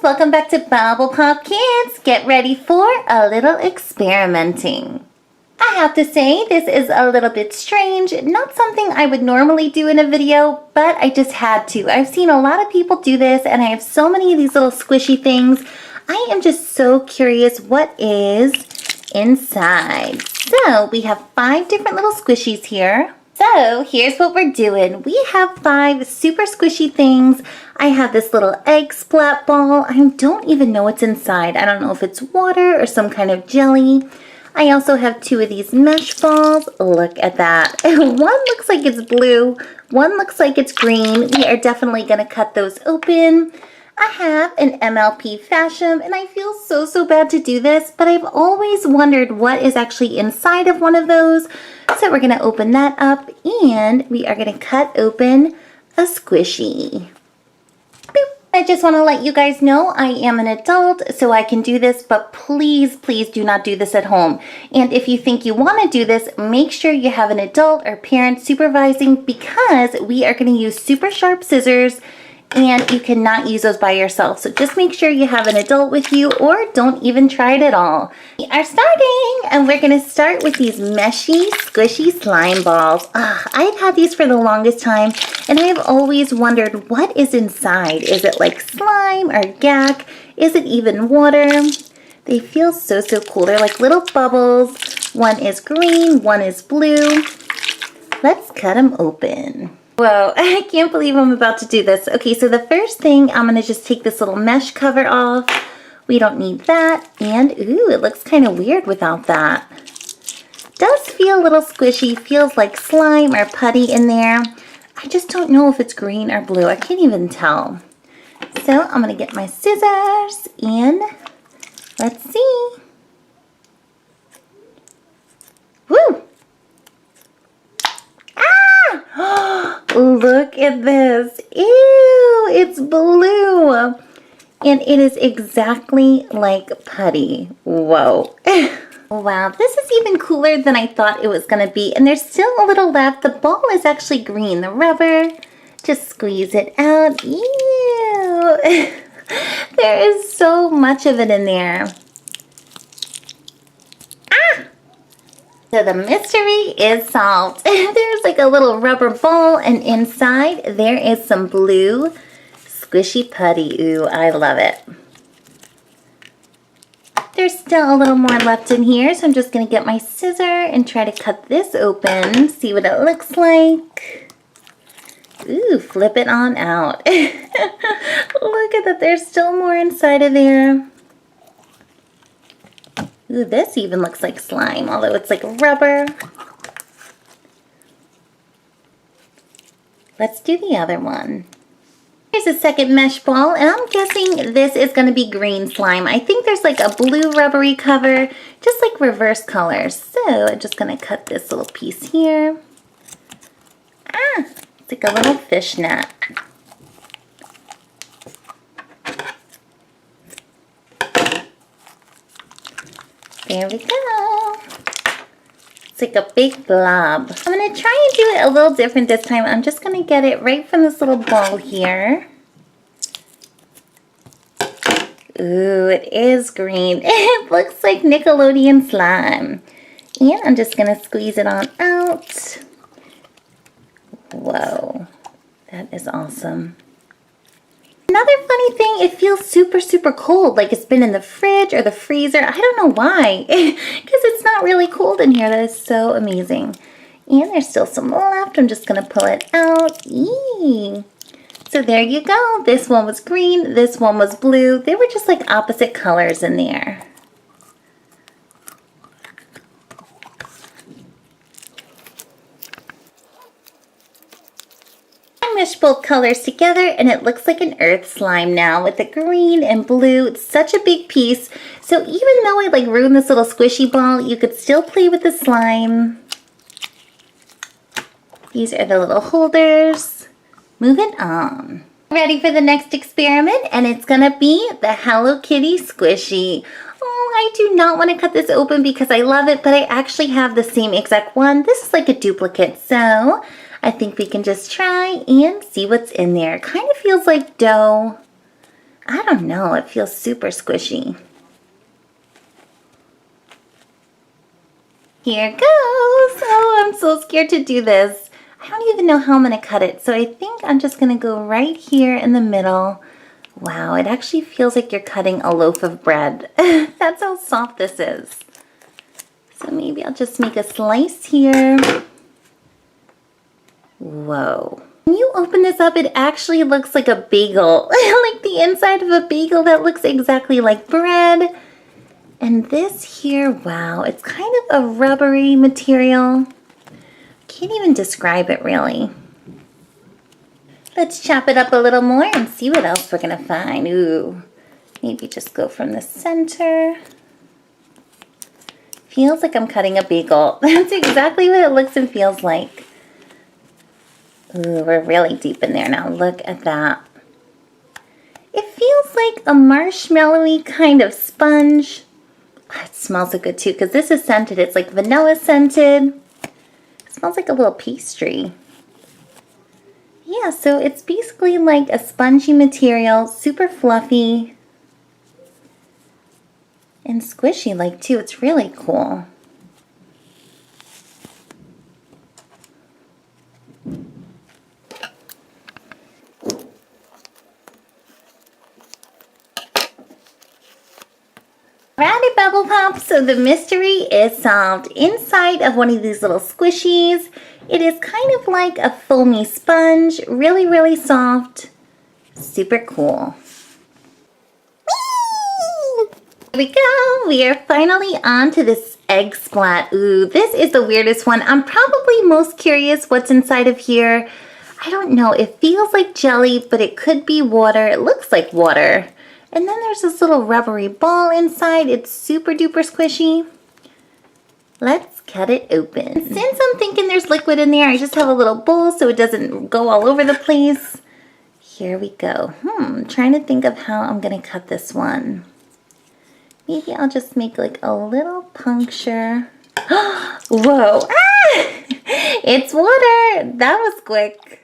welcome back to Bubblepop Kids. Get ready for a little experimenting. I have to say this is a little bit strange, not something I would normally do in a video, but I just had to. I've seen a lot of people do this and I have so many of these little squishy things. I am just so curious what is inside. So we have 5 different little squishies here. So here's what we're doing. We have 5 super squishy things. I have this little egg splat ball. I don't even know what's inside. I don't know if it's water or some kind of jelly. I also have 2 of these mesh balls. Look at that. One looks like it's blue. One looks like it's green. We are definitely going to cut those open. I have an MLP Fashem, and I feel so bad to do this, but I've always wondered what is actually inside of one of those. So we're going to open that up, and we are going to cut open a squishy. Boop. I just want to let you guys know I am an adult, so I can do this, but please do not do this at home. And if you think you want to do this, make sure you have an adult or parent supervising, because we are going to use super sharp scissors, and you cannot use those by yourself. So just make sure you have an adult with you, or don't even try it at all. We are starting, and we're going to start with these meshy, squishy slime balls. I've had these for the longest time, and I've always wondered what is inside. Is it like slime or gack? Is it even water? They feel so cool. They're like little bubbles. One is green, one is blue. Let's cut them open. Whoa, I can't believe I'm about to do this. Okay, so the first thing, I'm going to just take this little mesh cover off. We don't need that. And, ooh, it looks kind of weird without that. Does feel a little squishy. Feels like slime or putty in there. I just don't know if it's green or blue. I can't even tell. So, I'm going to get my scissors and let's see. Woo! Look at this. Ew, it's blue. And it is exactly like putty. Whoa. Wow, this is even cooler than I thought it was going to be. And there's still a little left. The ball is actually green. The rubber, just squeeze it out. Ew. There is so much of it in there. So the mystery is solved. There's like a little rubber ball, and inside there is some blue squishy putty. Ooh, I love it. There's still a little more left in here, so I'm just going to get my scissor and try to cut this open, see what it looks like. Ooh, flip it on out. Look at that, there's still more inside of there. Ooh, this even looks like slime, although it's like rubber. Let's do the other one. Here's a second mesh ball, and I'm guessing this is going to be green slime. I think there's like a blue rubbery cover, just like reverse colors. So I'm just going to cut this little piece here. It's like a little fishnet. There we go. It's like a big blob. I'm going to try and do it a little different this time. I'm just going to get it right from this little ball here. Ooh, it is green. It looks like Nickelodeon slime. And I'm just going to squeeze it on out. Whoa, that is awesome. Another funny thing, it feels super cold, like it's been in the fridge or the freezer. I don't know why, because it's not really cold in here. That is so amazing. And there's still some left. I'm just going to pull it out. Eee. So there you go. This one was green, this one was blue. They were just like opposite colors in there. Meshed both colors together, and it looks like an earth slime now with the green and blue. It's such a big piece. So even though I like ruined this little squishy ball, you could still play with the slime. These are the little holders. Moving on. Ready for the next experiment, and it's gonna be the Hello Kitty squishy. Oh, I do not want to cut this open because I love it, but I actually have the same exact one. This is like a duplicate, so I think we can just try and see what's in there. Kind of feels like dough. I don't know, it feels super squishy. Here goes. Oh, I'm so scared to do this. I don't even know how I'm going to cut it. So I think I'm just going to go right here in the middle. Wow, it actually feels like you're cutting a loaf of bread. That's how soft this is. So maybe I'll just make a slice here. Whoa. When you open this up, it actually looks like a bagel. Like the inside of a bagel that looks exactly like bread. And this here, wow, it's kind of a rubbery material. Can't even describe it really. Let's chop it up a little more and see what else we're gonna find. Ooh, maybe just go from the center. Feels like I'm cutting a bagel. That's exactly what it looks and feels like. Ooh, we're really deep in there now. Look at that. It feels like a marshmallowy kind of sponge. Oh, it smells so good too because this is scented. It's like vanilla scented. It smells like a little pastry. Yeah, so it's basically like a spongy material, super fluffy and squishy like too. It's really cool. Alrighty, Bubble Pop, so the mystery is solved. Inside of one of these little squishies, it is kind of like a foamy sponge, really, really soft, super cool. Here we go, we are finally on to this egg splat. Ooh, this is the weirdest one. I'm probably most curious what's inside of here. I don't know, it feels like jelly, but it could be water. It looks like water. And then there's this little rubbery ball inside. It's super duper squishy. Let's cut it open. Since I'm thinking there's liquid in there, I just have a little bowl so it doesn't go all over the place. Here we go. I'm trying to think of how I'm gonna cut this one. Maybe I'll just make like a little puncture. Whoa, ah! It's water. That was quick.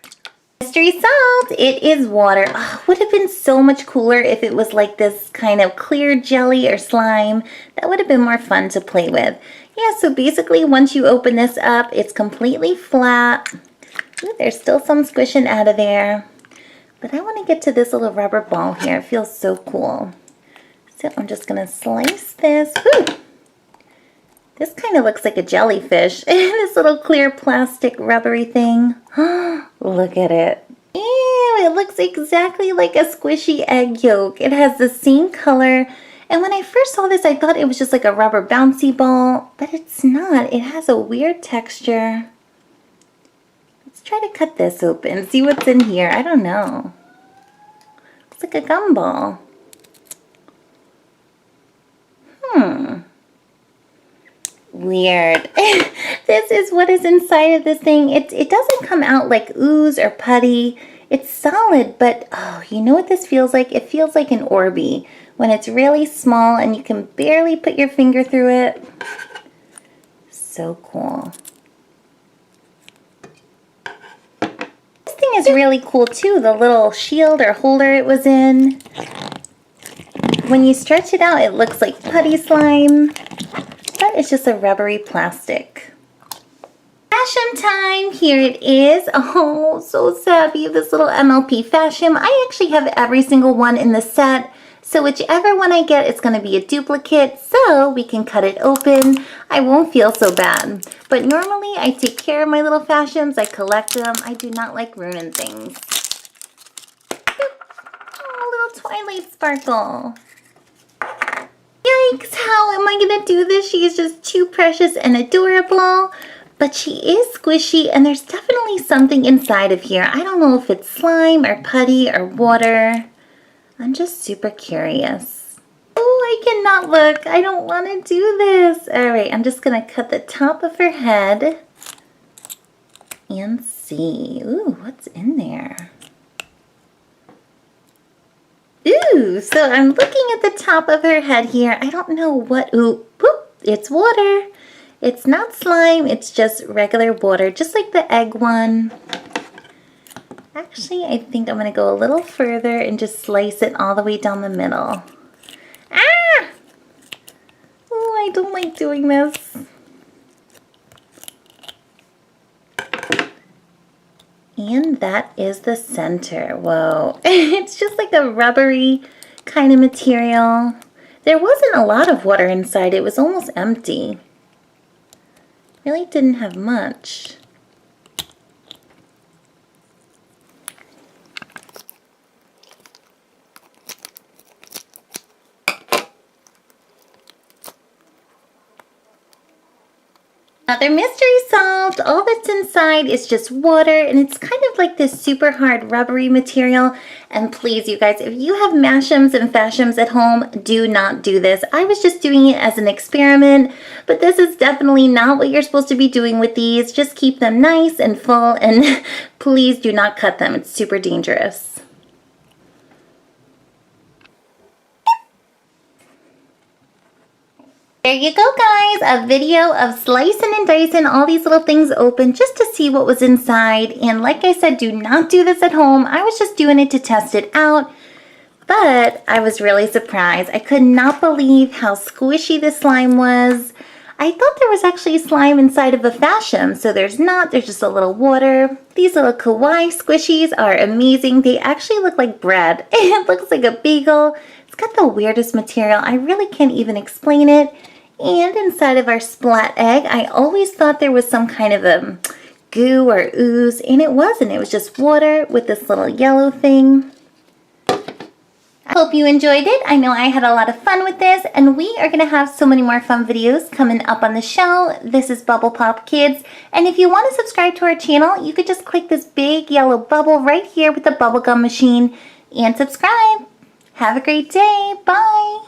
Mystery solved. It is water. Oh, would have been so much cooler if it was like this kind of clear jelly or slime. That would have been more fun to play with. Yeah, so basically once you open this up, it's completely flat. Ooh, there's still some squishing out of there. But I want to get to this little rubber ball here. It feels so cool. So I'm just going to slice this. Woo! This kind of looks like a jellyfish. This little clear plastic rubbery thing. Look at it. Ew, it looks exactly like a squishy egg yolk. It has the same color. And when I first saw this, I thought it was just like a rubber bouncy ball. But it's not. It has a weird texture. Let's try to cut this open. See what's in here. I don't know. Looks like a gumball. Weird. This is what is inside of this thing. It doesn't come out like ooze or putty. It's solid, but oh, you know what this feels like? It feels like an Orby when it's really small and you can barely put your finger through it. So cool. This thing is really cool too, the little shield or holder it was in. When you stretch it out, it looks like putty slime. But it's just a rubbery plastic. Fashem time! Here it is. Oh, so savvy, this little MLP Fashem. I actually have every single one in the set. So whichever one I get, it's going to be a duplicate. So we can cut it open. I won't feel so bad. But normally I take care of my little Fashems. I collect them. I do not like ruining things. Oh, little Twilight Sparkle. Yikes, how am I gonna do this? She is just too precious and adorable. But she is squishy and there's definitely something inside of here. I don't know if it's slime or putty or water. I'm just super curious. Oh, I cannot look. I don't want to do this. All right, I'm just gonna cut the top of her head and see. Ooh, what's in there? Ooh, so I'm looking at the top of her head here. I don't know what, ooh, whoop, it's water. It's not slime, it's just regular water, just like the egg one. Actually, I think I'm going to go a little further and just slice it all the way down the middle. Ah! Oh, I don't like doing this. And that is the center. Whoa. It's just like a rubbery kind of material. There wasn't a lot of water inside. It was almost empty. Really didn't have much. Another mystery solved. All that's inside is just water, and it's kind of like this super hard rubbery material. And please, you guys, if you have Mashems and Fashems at home, do not do this. I was just doing it as an experiment, but this is definitely not what you're supposed to be doing with these. Just keep them nice and full, and please do not cut them. It's super dangerous. There you go, guys, a video of slicing and dicing all these little things open just to see what was inside. And like I said, do not do this at home. I was just doing it to test it out, but I was really surprised. I could not believe how squishy the slime was. I thought there was actually slime inside of a Fashem, so there's not. There's just a little water. These little Kawaii squishies are amazing. They actually look like bread. It looks like a bagel. It's got the weirdest material. I really can't even explain it. And inside of our splat egg, I always thought there was some kind of a goo or ooze, and it wasn't. It was just water with this little yellow thing. I hope you enjoyed it. I know I had a lot of fun with this, and we are going to have so many more fun videos coming up on the show. This is Bubblepop Kids, and if you want to subscribe to our channel, you could just click this big yellow bubble right here with the bubblegum machine and subscribe. Have a great day. Bye.